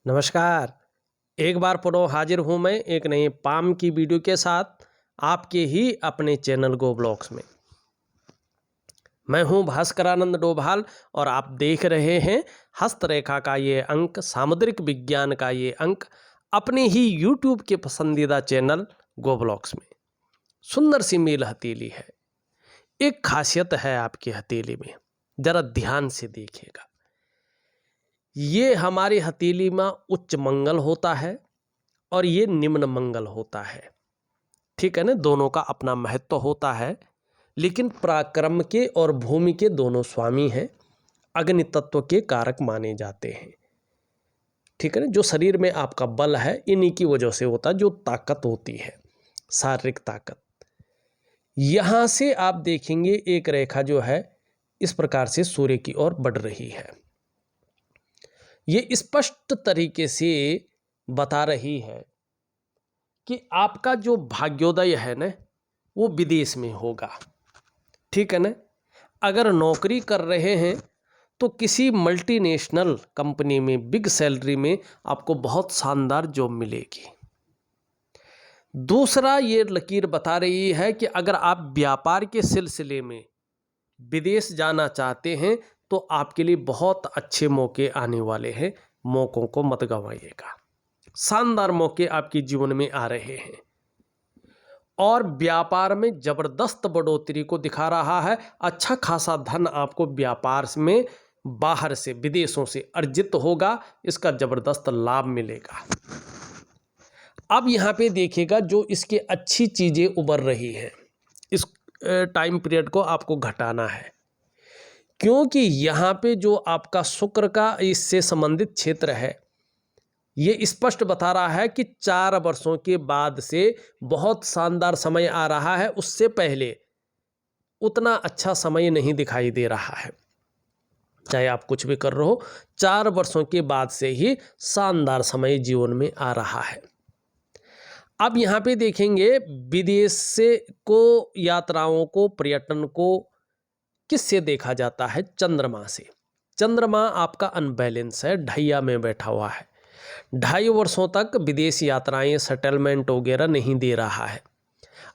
नमस्कार। एक बार पुनः हाजिर हूँ मैं एक नई पाम की वीडियो के साथ आपके ही अपने चैनल गो ब्लॉग्स में। मैं हूँ भास्करानंद डोभाल और आप देख रहे हैं हस्तरेखा का ये अंक, सामुद्रिक विज्ञान का ये अंक अपने ही यूट्यूब के पसंदीदा चैनल गो ब्लॉग्स में। सुंदर सी मील हथेली है। एक खासियत है आपकी हथेली में, जरा ध्यान से देखिएगा। ये हमारी हथेली में उच्च मंगल होता है और ये निम्न मंगल होता है। ठीक है ना, दोनों का अपना महत्व होता है, लेकिन पराक्रम के और भूमि के दोनों स्वामी हैं, अग्नि तत्व के कारक माने जाते हैं। ठीक है ना, जो शरीर में आपका बल है इन्हीं की वजह से होता है, जो ताकत होती है, शारीरिक ताकत। यहां से आप देखेंगे एक रेखा जो है इस प्रकार से सूर्य की ओर बढ़ रही है। ये स्पष्ट तरीके से बता रही है कि आपका जो भाग्योदय है ना वो विदेश में होगा। ठीक है ना, अगर नौकरी कर रहे हैं तो किसी मल्टीनेशनल कंपनी में बिग सैलरी में आपको बहुत शानदार जॉब मिलेगी। दूसरा ये लकीर बता रही है कि अगर आप व्यापार के सिलसिले में विदेश जाना चाहते हैं तो आपके लिए बहुत अच्छे मौके आने वाले हैं। मौकों को मत गंवाइएगा। शानदार मौके आपके जीवन में आ रहे हैं और व्यापार में जबरदस्त बढ़ोतरी को दिखा रहा है। अच्छा खासा धन आपको व्यापार में बाहर से, विदेशों से अर्जित होगा, इसका जबरदस्त लाभ मिलेगा। अब यहाँ पे देखिएगा जो इसके अच्छी चीजें उभर रही हैं, इस टाइम पीरियड को आपको घटाना है, क्योंकि यहाँ पे जो आपका शुक्र का इससे संबंधित क्षेत्र है ये स्पष्ट बता रहा है कि 4 वर्षों के बाद से बहुत शानदार समय आ रहा है। उससे पहले उतना अच्छा समय नहीं दिखाई दे रहा है। चाहे आप कुछ भी कर रहे हो, 4 वर्षों के बाद से ही शानदार समय जीवन में आ रहा है। अब यहाँ पे देखेंगे विदेश से को, यात्राओं को, पर्यटन को किससे देखा जाता है? चंद्रमा से। चंद्रमा आपका अनबैलेंस है, ढैया में बैठा हुआ है। 2.5 वर्षों तक विदेश यात्राएं, सेटलमेंट वगैरह नहीं दे रहा है।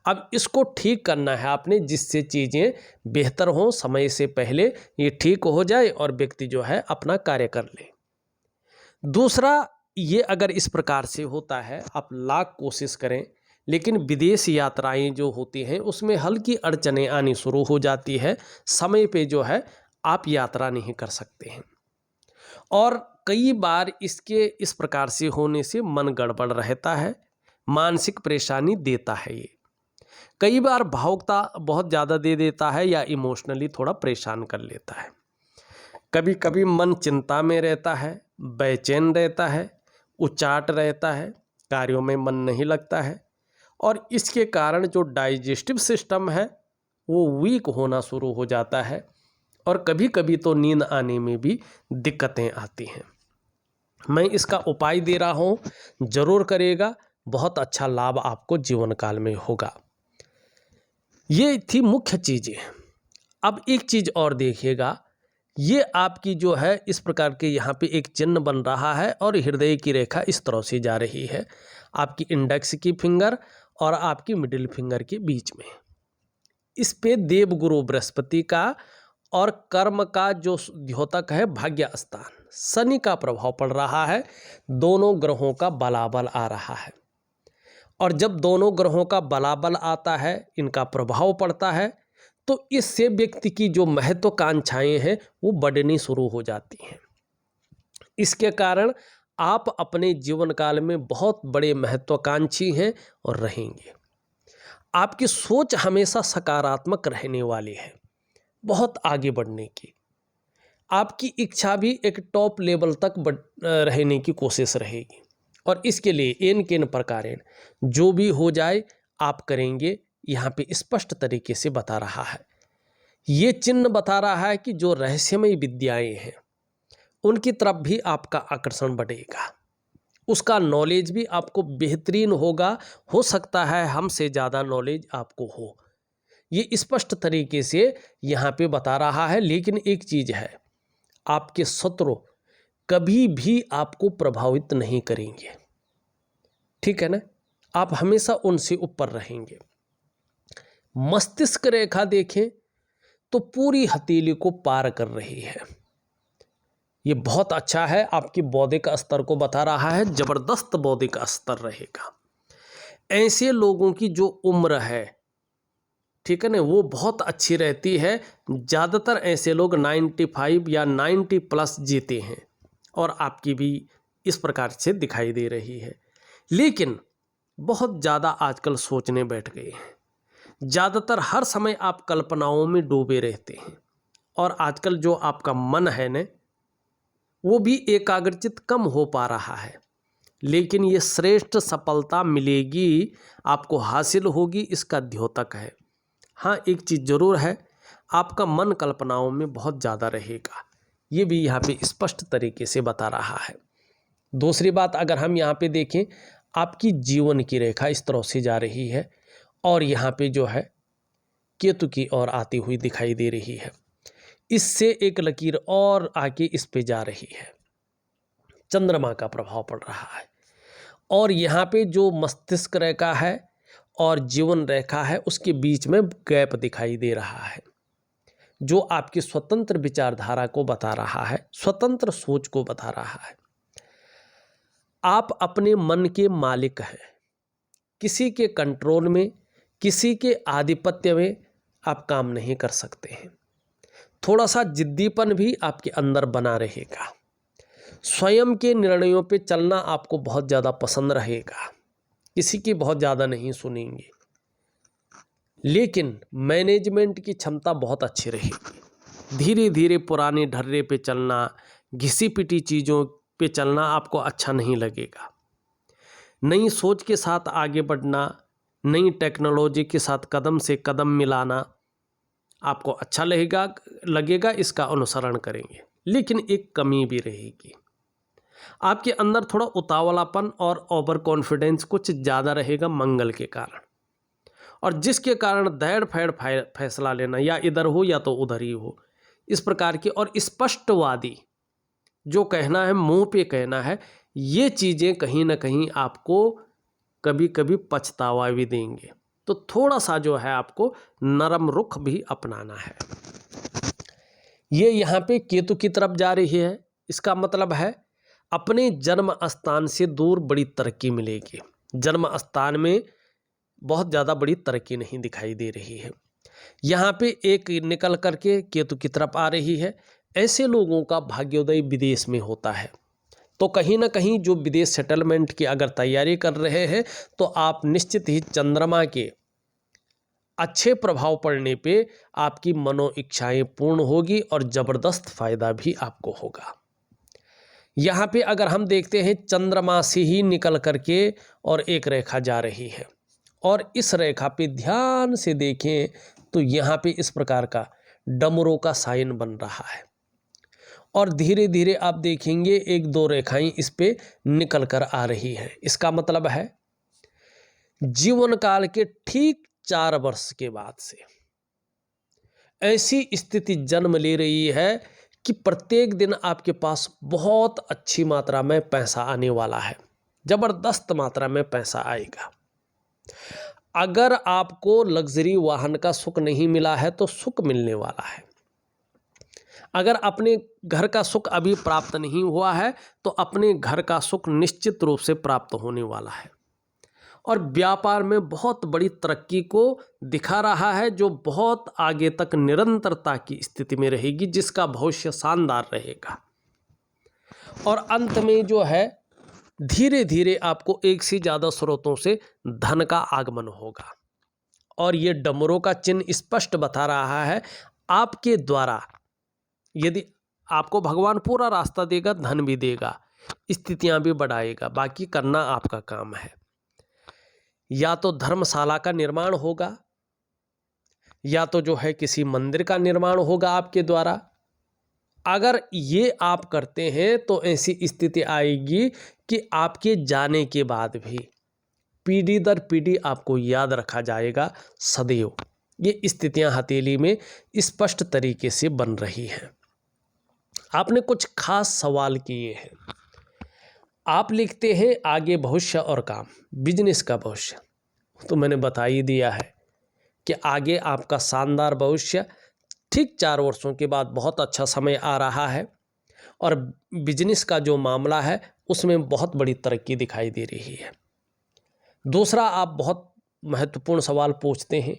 अब इसको ठीक करना है आपने, जिससे चीज़ें बेहतर हों, समय से पहले ये ठीक हो जाए और व्यक्ति जो है अपना कार्य कर ले। दूसरा, ये अगर इस प्रकार से होता है, आप लाख कोशिश करें लेकिन विदेश यात्राएं जो होती हैं उसमें हल्की अड़चनें आनी शुरू हो जाती है। समय पे जो है आप यात्रा नहीं कर सकते हैं और कई बार इसके इस प्रकार से होने से मन गड़बड़ रहता है, मानसिक परेशानी देता है। ये कई बार भावुकता बहुत ज़्यादा दे देता है या इमोशनली थोड़ा परेशान कर लेता है। कभी कभी मन चिंता में रहता है, बेचैन रहता है, उचाट रहता है, कार्यों में मन नहीं लगता है और इसके कारण जो डाइजेस्टिव सिस्टम है वो वीक होना शुरू हो जाता है और कभी कभी तो नींद आने में भी दिक्कतें आती हैं। मैं इसका उपाय दे रहा हूँ, जरूर करिएगा, बहुत अच्छा लाभ आपको जीवन काल में होगा। ये थी मुख्य चीज़ें। अब एक चीज़ और देखिएगा, ये आपकी जो है इस प्रकार के यहाँ पे एक चिन्ह बन रहा है और हृदय की रेखा इस तरह से जा रही है आपकी इंडेक्स की फिंगर और आपकी मिडिल फिंगर के बीच में। इस पे देवगुरु बृहस्पति का और कर्म का जो द्योतक है भाग्य स्थान शनि का प्रभाव पड़ रहा है। दोनों ग्रहों का बलाबल आ रहा है और जब दोनों ग्रहों का बलाबल आता है, इनका प्रभाव पड़ता है, तो इससे व्यक्ति की जो महत्वाकांक्षाएं हैं वो बढ़नी शुरू हो जाती हैं। इसके कारण आप अपने जीवन काल में बहुत बड़े महत्वाकांक्षी हैं और रहेंगे। आपकी सोच हमेशा सकारात्मक रहने वाली है, बहुत आगे बढ़ने की। आपकी इच्छा भी एक टॉप लेवल तक रहने की कोशिश रहेगी और इसके लिए एन केन प्रकार जो भी हो जाए आप करेंगे। यहाँ पे स्पष्ट तरीके से बता रहा है, ये चिन्ह बता रहा है कि जो रहस्यमय विद्याएं हैं उनकी तरफ भी आपका आकर्षण बढ़ेगा, उसका नॉलेज भी आपको बेहतरीन होगा। हो सकता है हमसे ज़्यादा नॉलेज आपको हो, ये स्पष्ट तरीके से यहाँ पे बता रहा है। लेकिन एक चीज़ है, आपके शत्रु कभी भी आपको प्रभावित नहीं करेंगे, ठीक है ना। आप हमेशा उनसे ऊपर रहेंगे। मस्तिष्क रेखा देखें तो पूरी हथेली को पार कर रही है। ये बहुत अच्छा है, आपकी बौद्धिक स्तर को बता रहा है, जबरदस्त बौद्धिक स्तर रहेगा। ऐसे लोगों की जो उम्र है, ठीक है ना, वो बहुत अच्छी रहती है। ज़्यादातर ऐसे लोग 95 या 90 प्लस जीते हैं और आपकी भी इस प्रकार से दिखाई दे रही है। लेकिन बहुत ज़्यादा आजकल सोचने बैठ गए हैं, ज़्यादातर हर समय आप कल्पनाओं में डूबे रहते हैं और आजकल जो आपका मन है न, वो भी एकाग्रचित कम हो पा रहा है। लेकिन ये श्रेष्ठ सफलता मिलेगी, आपको हासिल होगी, इसका द्योतक है। हाँ, एक चीज़ ज़रूर है, आपका मन कल्पनाओं में बहुत ज़्यादा रहेगा, ये भी यहाँ पे स्पष्ट तरीके से बता रहा है। दूसरी बात, अगर हम यहाँ पे देखें, आपकी जीवन की रेखा इस तरह से जा रही है और यहाँ पे जो है केतु की ओर आती हुई दिखाई दे रही है। इससे एक लकीर और आके इस पे जा रही है, चंद्रमा का प्रभाव पड़ रहा है। और यहाँ पे जो मस्तिष्क रेखा है और जीवन रेखा है, उसके बीच में गैप दिखाई दे रहा है, जो आपकी स्वतंत्र विचारधारा को बता रहा है, स्वतंत्र सोच को बता रहा है। आप अपने मन के मालिक हैं, किसी के कंट्रोल में, किसी के आधिपत्य में आप काम नहीं कर सकते हैं। थोड़ा सा जिद्दीपन भी आपके अंदर बना रहेगा। स्वयं के निर्णयों पे चलना आपको बहुत ज़्यादा पसंद रहेगा, किसी की बहुत ज़्यादा नहीं सुनेंगे। लेकिन मैनेजमेंट की क्षमता बहुत अच्छी रहेगी। धीरे धीरे पुराने ढर्रे पे चलना, घिसी पिटी चीज़ों पे चलना आपको अच्छा नहीं लगेगा। नई सोच के साथ आगे बढ़ना, नई टेक्नोलॉजी के साथ कदम से कदम मिलाना आपको अच्छा लगेगा, इसका अनुसरण करेंगे। लेकिन एक कमी भी रहेगी, आपके अंदर थोड़ा उतावलापन और ओवर कॉन्फिडेंस कुछ ज़्यादा रहेगा मंगल के कारण, और जिसके कारण दैड़ फैड़ फैसला लेना या इधर हो या तो उधर ही हो, इस प्रकार की और स्पष्टवादी जो कहना है, मुंह पे कहना है, ये चीज़ें कहीं ना कहीं आपको कभी कभी पछतावा भी देंगे। तो थोड़ा सा जो है आपको नरम रुख भी अपनाना है। ये यहाँ पे केतु की तरफ जा रही है, इसका मतलब है अपने जन्म स्थान से दूर बड़ी तरक्की मिलेगी। जन्म स्थान में बहुत ज़्यादा बड़ी तरक्की नहीं दिखाई दे रही है। यहाँ पे एक निकल करके केतु की तरफ आ रही है। ऐसे लोगों का भाग्योदय विदेश में होता है, तो कहीं ना कहीं जो विदेश सेटलमेंट की अगर तैयारी कर रहे हैं तो आप निश्चित ही चंद्रमा के अच्छे प्रभाव पड़ने पे आपकी मनो इच्छाएं पूर्ण होगी और ज़बरदस्त फायदा भी आपको होगा। यहाँ पे अगर हम देखते हैं, चंद्रमा से ही निकल करके और एक रेखा जा रही है, और इस रेखा पे ध्यान से देखें तो यहाँ पे इस प्रकार का डमरू का साइन बन रहा है, और धीरे धीरे आप देखेंगे एक दो रेखाएं इस पे निकल कर आ रही हैं। इसका मतलब है जीवन काल के ठीक 4 वर्ष के बाद से ऐसी स्थिति जन्म ले रही है कि प्रत्येक दिन आपके पास बहुत अच्छी मात्रा में पैसा आने वाला है, जबरदस्त मात्रा में पैसा आएगा। अगर आपको लग्जरी वाहन का सुख नहीं मिला है तो सुख मिलने वाला है। अगर अपने घर का सुख अभी प्राप्त नहीं हुआ है तो अपने घर का सुख निश्चित रूप से प्राप्त होने वाला है। और व्यापार में बहुत बड़ी तरक्की को दिखा रहा है, जो बहुत आगे तक निरंतरता की स्थिति में रहेगी, जिसका भविष्य शानदार रहेगा। और अंत में जो है धीरे धीरे आपको एक से ज़्यादा स्रोतों से धन का आगमन होगा। और ये डमरू का चिन्ह स्पष्ट बता रहा है, आपके द्वारा यदि आपको भगवान पूरा रास्ता देगा, धन भी देगा, स्थितियां भी बढ़ाएगा, बाकी करना आपका काम है। या तो धर्मशाला का निर्माण होगा, या तो जो है किसी मंदिर का निर्माण होगा आपके द्वारा। अगर ये आप करते हैं तो ऐसी स्थिति आएगी कि आपके जाने के बाद भी पीढ़ी दर पीढ़ी आपको याद रखा जाएगा सदैव। ये स्थितियां हथेली में स्पष्ट तरीके से बन रही हैं। आपने कुछ खास सवाल किए हैं। आप लिखते हैं आगे भविष्य और काम, बिजनेस का भविष्य, तो मैंने बता ही दिया है कि आगे आपका शानदार भविष्य, ठीक 4 वर्षों के बाद बहुत अच्छा समय आ रहा है और बिजनेस का जो मामला है उसमें बहुत बड़ी तरक्की दिखाई दे रही है। दूसरा, आप बहुत महत्वपूर्ण सवाल पूछते हैं,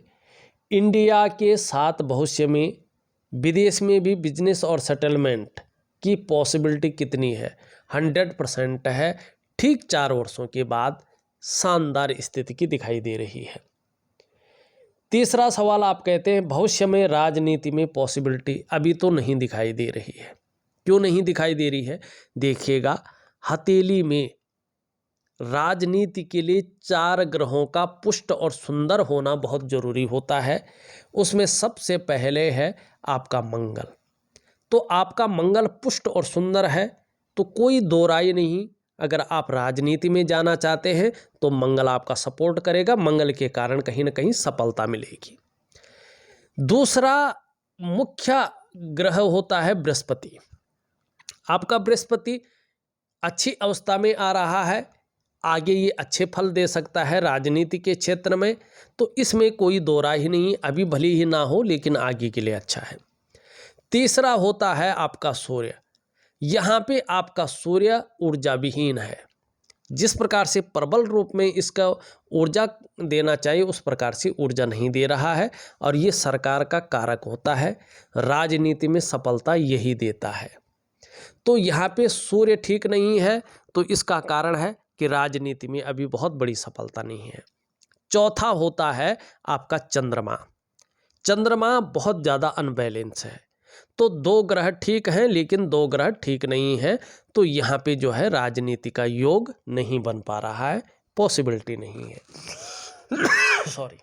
इंडिया के साथ भविष्य में विदेश में भी बिजनेस और सेटलमेंट की पॉसिबिलिटी कितनी है? 100% है। ठीक 4 वर्षों के बाद शानदार स्थिति की दिखाई दे रही है। तीसरा सवाल, आप कहते हैं भविष्य में राजनीति में पॉसिबिलिटी अभी तो नहीं दिखाई दे रही है। क्यों नहीं दिखाई दे रही है? देखिएगा, हथेली में राजनीति के लिए 4 ग्रहों का पुष्ट और सुंदर होना बहुत जरूरी होता है। उसमें सबसे पहले है आपका मंगल। तो आपका मंगल पुष्ट और सुंदर है तो कोई दो राय नहीं, अगर आप राजनीति में जाना चाहते हैं तो मंगल आपका सपोर्ट करेगा, मंगल के कारण कहीं ना कहीं सफलता मिलेगी। दूसरा मुख्य ग्रह होता है बृहस्पति। आपका बृहस्पति अच्छी अवस्था में आ रहा है, आगे ये अच्छे फल दे सकता है राजनीति के क्षेत्र में, तो इसमें कोई दो राय ही नहीं, अभी भले ही ना हो लेकिन आगे के लिए अच्छा है। तीसरा होता है आपका सूर्य। यहाँ पे आपका सूर्य ऊर्जा विहीन है, जिस प्रकार से प्रबल रूप में इसका ऊर्जा देना चाहिए उस प्रकार से ऊर्जा नहीं दे रहा है, और ये सरकार का कारक होता है, राजनीति में सफलता यही देता है। तो यहाँ पे सूर्य ठीक नहीं है, तो इसका कारण है कि राजनीति में अभी बहुत बड़ी सफलता नहीं है। चौथा होता है आपका चंद्रमा। चंद्रमा बहुत ज़्यादा अनबैलेंस है, तो 2 ग्रह ठीक हैं लेकिन 2 ग्रह ठीक नहीं है, तो यहाँ पे जो है राजनीति का योग नहीं बन पा रहा है, पॉसिबिलिटी नहीं है। सॉरी।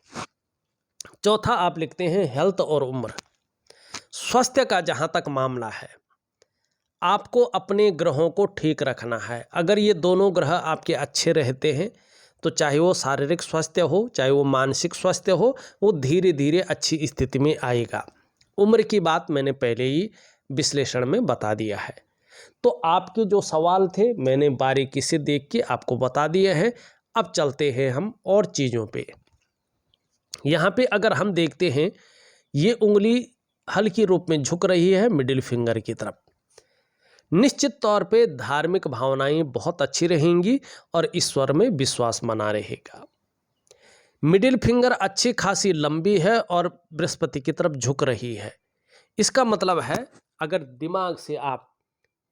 चौथा आप लिखते हैं हेल्थ और उम्र। स्वास्थ्य का जहाँ तक मामला है, आपको अपने ग्रहों को ठीक रखना है। अगर ये दोनों ग्रह आपके अच्छे रहते हैं तो चाहे वो शारीरिक स्वास्थ्य हो चाहे वो मानसिक स्वास्थ्य हो, वो धीरे धीरे अच्छी स्थिति में आएगा। उम्र की बात मैंने पहले ही विश्लेषण में बता दिया है। तो आपके जो सवाल थे मैंने बारीकी से देख के आपको बता दिए हैं। अब चलते हैं हम और चीज़ों पे। यहाँ पे अगर हम देखते हैं, ये उंगली हल्की रूप में झुक रही है मिडिल फिंगर की तरफ। निश्चित तौर पे धार्मिक भावनाएं बहुत अच्छी रहेंगी और ईश्वर में विश्वास बना रहेगा। मिडिल फिंगर अच्छी खासी लंबी है और बृहस्पति की तरफ झुक रही है। इसका मतलब है अगर दिमाग से आप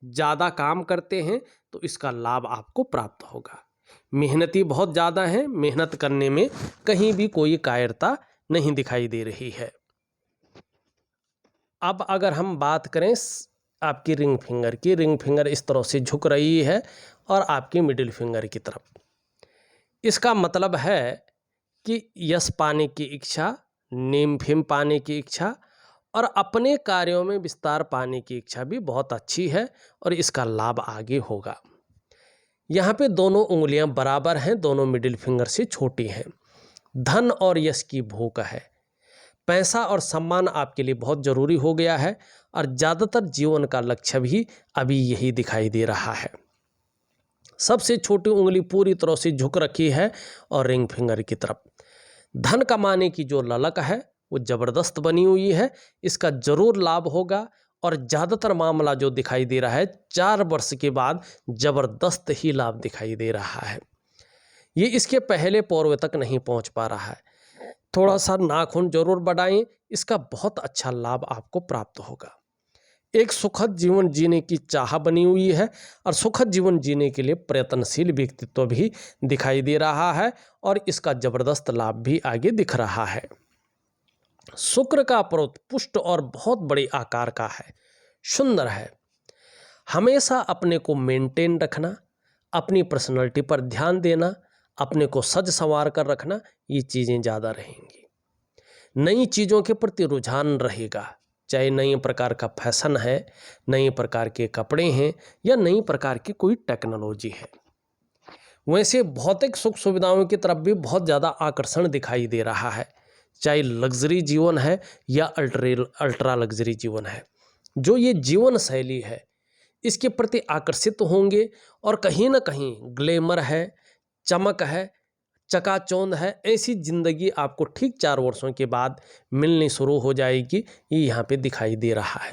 ज़्यादा काम करते हैं तो इसका लाभ आपको प्राप्त होगा। मेहनती बहुत ज़्यादा हैं, मेहनत करने में कहीं भी कोई कायरता नहीं दिखाई दे रही है। अब अगर हम बात करें आपकी रिंग फिंगर की, रिंग फिंगर इस तरह से झुक रही है और आपकी मिडिल फिंगर की तरफ। इसका मतलब है कि यश पाने की इच्छा, नेम फेम पाने की इच्छा और अपने कार्यों में विस्तार पाने की इच्छा भी बहुत अच्छी है और इसका लाभ आगे होगा। यहाँ पे दोनों उंगलियां बराबर हैं, दोनों मिडिल फिंगर से छोटी हैं। धन और यश की भूख है। पैसा और सम्मान आपके लिए बहुत ज़रूरी हो गया है और ज़्यादातर जीवन का लक्ष्य भी अभी यही दिखाई दे रहा है। सबसे छोटी उंगली पूरी तरह से झुक रखी है और रिंग फिंगर की तरफ। धन कमाने की जो ललक है वो ज़बरदस्त बनी हुई है, इसका ज़रूर लाभ होगा और ज़्यादातर मामला जो दिखाई दे रहा है 4 वर्ष के बाद ज़बरदस्त ही लाभ दिखाई दे रहा है। ये इसके पहले पूर्व तक नहीं पहुंच पा रहा है। थोड़ा सा नाखून जरूर बढ़ाएं, इसका बहुत अच्छा लाभ आपको प्राप्त होगा। एक सुखद जीवन जीने की चाह बनी हुई है और सुखद जीवन जीने के लिए प्रयत्नशील व्यक्तित्व भी दिखाई दे रहा है और इसका जबरदस्त लाभ भी आगे दिख रहा है। शुक्र का पर्वत पुष्ट और बहुत बड़े आकार का है, सुंदर है। हमेशा अपने को मेंटेन रखना, अपनी पर्सनैलिटी पर ध्यान देना, अपने को सज संवार कर रखना, ये चीज़ें ज़्यादा रहेंगी। नई चीज़ों के प्रति रुझान रहेगा, चाहे नई प्रकार का फैशन है, नई प्रकार के कपड़े हैं या नई प्रकार की कोई टेक्नोलॉजी है। वैसे भौतिक सुख सुविधाओं की तरफ भी बहुत ज़्यादा आकर्षण दिखाई दे रहा है, चाहे लग्जरी जीवन है या अल्ट्रा लग्जरी जीवन है। जो ये जीवन शैली है इसके प्रति आकर्षित होंगे और कहीं ना कहीं ग्लैमर है, चमक है, चकाचौंध है, ऐसी ज़िंदगी आपको ठीक 4 वर्षों के बाद मिलनी शुरू हो जाएगी। ये यहाँ पे दिखाई दे रहा है।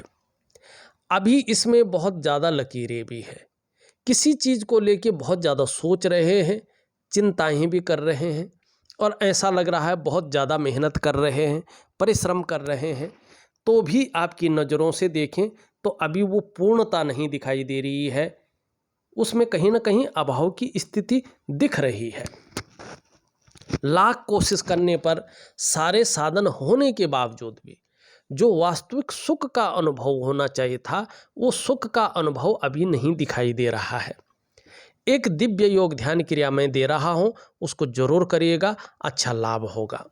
अभी इसमें बहुत ज़्यादा लकीरें भी है, किसी चीज़ को लेके बहुत ज़्यादा सोच रहे हैं, चिंताएं भी कर रहे हैं और ऐसा लग रहा है बहुत ज़्यादा मेहनत कर रहे हैं, परिश्रम कर रहे हैं, तो भी आपकी नज़रों से देखें तो अभी वो पूर्णता नहीं दिखाई दे रही है, उसमें कहीं ना कहीं अभाव की स्थिति दिख रही है। लाख कोशिश करने पर, सारे साधन होने के बावजूद भी जो वास्तविक सुख का अनुभव होना चाहिए था, वो सुख का अनुभव अभी नहीं दिखाई दे रहा है। एक दिव्य योग ध्यान क्रिया मैं दे रहा हूँ, उसको जरूर करिएगा, अच्छा लाभ होगा।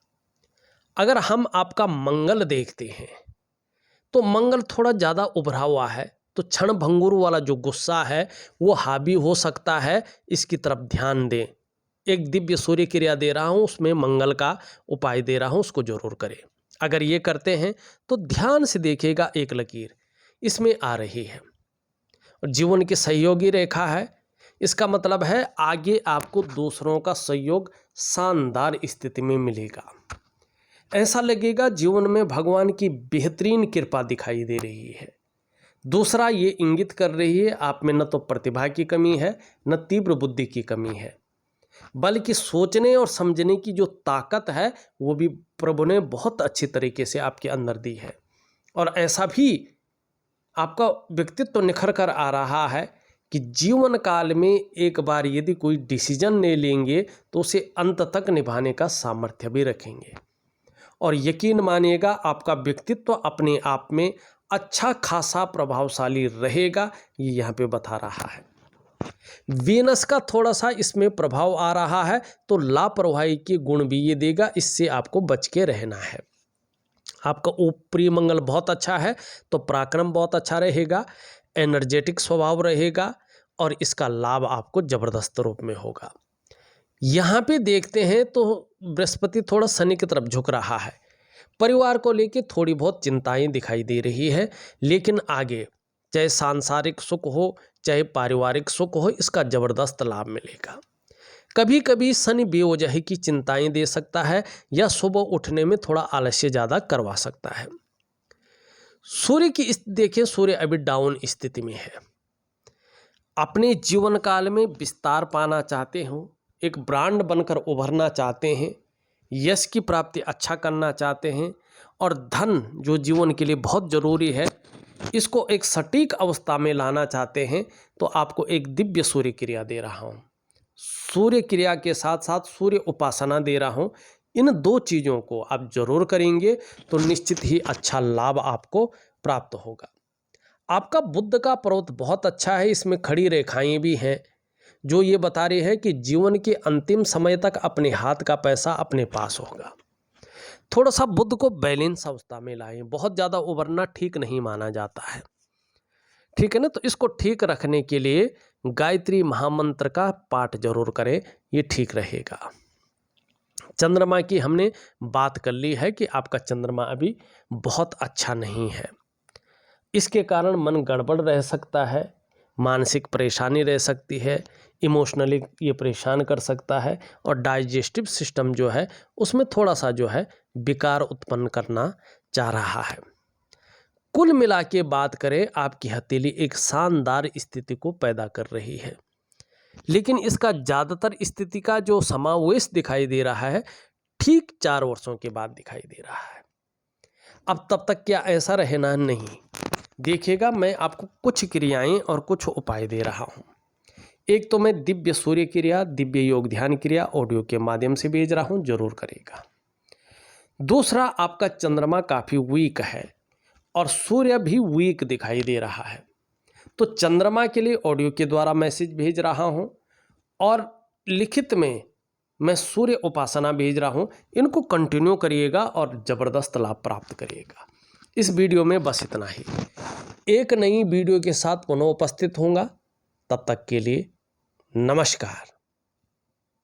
अगर हम आपका मंगल देखते हैं तो मंगल थोड़ा ज़्यादा उभरा हुआ है, तो क्षण भंगुर वाला जो गुस्सा है वो हावी हो सकता है, इसकी तरफ ध्यान दें। एक दिव्य सूर्य क्रिया दे रहा हूँ, उसमें मंगल का उपाय दे रहा हूँ, उसको जरूर करें। अगर ये करते हैं तो ध्यान से देखिएगा, एक लकीर इसमें आ रही है और जीवन की सहयोगी रेखा है। इसका मतलब है आगे आपको दूसरों का सहयोग शानदार स्थिति में मिलेगा। ऐसा लगेगा जीवन में भगवान की बेहतरीन कृपा दिखाई दे रही है। दूसरा, ये इंगित कर रही है आप में न तो प्रतिभा की कमी है, न तीव्र बुद्धि की कमी है, बल्कि सोचने और समझने की जो ताकत है वो भी प्रभु ने बहुत अच्छी तरीके से आपके अंदर दी है। और ऐसा भी आपका व्यक्तित्व तो निखर कर आ रहा है कि जीवन काल में एक बार यदि कोई डिसीजन ले लेंगे तो उसे अंत तक निभाने का सामर्थ्य भी रखेंगे। और यकीन मानिएगा आपका व्यक्तित्व अपने आप में अच्छा खासा प्रभावशाली रहेगा, ये यहाँ पे बता रहा है। वीनस का थोड़ा सा इसमें प्रभाव आ रहा है, तो लापरवाही के गुण भी ये देगा, इससे आपको बच के रहना है। आपका ऊपरी मंगल बहुत अच्छा है तो पराक्रम बहुत अच्छा रहेगा, एनर्जेटिक स्वभाव रहेगा और इसका लाभ आपको जबरदस्त रूप में होगा। यहाँ पे देखते हैं तो बृहस्पति थोड़ा शनि की तरफ झुक रहा है, परिवार को लेके थोड़ी बहुत चिंताएं दिखाई दे रही है, लेकिन आगे चाहे सांसारिक सुख हो चाहे पारिवारिक सुख हो, इसका जबरदस्त लाभ मिलेगा। कभी कभी शनि बेवजह की चिंताएं दे सकता है या सुबह उठने में थोड़ा आलस्य ज़्यादा करवा सकता है। सूर्य की देखिए, सूर्य अभी डाउन स्थिति में है। अपने जीवन काल में विस्तार पाना चाहते हो, एक ब्रांड बनकर उभरना चाहते हैं, यश की प्राप्ति अच्छा करना चाहते हैं और धन जो जीवन के लिए बहुत ज़रूरी है इसको एक सटीक अवस्था में लाना चाहते हैं, तो आपको एक दिव्य सूर्य क्रिया दे रहा हूँ। सूर्य क्रिया के साथ साथ सूर्य उपासना दे रहा हूँ। इन 2 चीज़ों को आप जरूर करेंगे तो निश्चित ही अच्छा लाभ आपको प्राप्त होगा। आपका बुध का पर्वत बहुत अच्छा है, इसमें खड़ी रेखाएं भी हैं जो ये बता रही है कि जीवन के अंतिम समय तक अपने हाथ का पैसा अपने पास होगा। थोड़ा सा बुध को बैलेंस अवस्था में लाएं, बहुत ज़्यादा उबरना ठीक नहीं माना जाता है, ठीक है ना। तो इसको ठीक रखने के लिए गायत्री महामंत्र का पाठ जरूर करें, ये ठीक रहेगा। चंद्रमा की हमने बात कर ली है कि आपका चंद्रमा अभी बहुत अच्छा नहीं है, इसके कारण मन गड़बड़ रह सकता है, मानसिक परेशानी रह सकती है, इमोशनली ये परेशान कर सकता है और डाइजेस्टिव सिस्टम जो है उसमें थोड़ा सा जो है विकार उत्पन्न करना चाह रहा है। कुल मिला के बात करें, आपकी हथेली एक शानदार स्थिति को पैदा कर रही है, लेकिन इसका ज़्यादातर स्थिति का जो समावेश दिखाई दे रहा है ठीक 4 वर्षों के बाद दिखाई दे रहा है। अब तब तक क्या ऐसा रहना नहीं, देखिएगा मैं आपको कुछ क्रियाएं और कुछ उपाय दे रहा हूं। एक तो मैं दिव्य सूर्य क्रिया, दिव्य योग ध्यान क्रिया ऑडियो के माध्यम से भेज रहा हूं, जरूर करेगा। दूसरा, आपका चंद्रमा काफ़ी वीक है और सूर्य भी वीक दिखाई दे रहा है, तो चंद्रमा के लिए ऑडियो के द्वारा मैसेज भेज रहा हूं और लिखित में मैं सूर्य उपासना भेज रहा हूं। इनको कंटिन्यू करिएगा और ज़बरदस्त लाभ प्राप्त करिएगा। इस वीडियो में बस इतना ही। एक नई वीडियो के साथ पुनः उपस्थित होऊंगा, तब तक के लिए नमस्कार।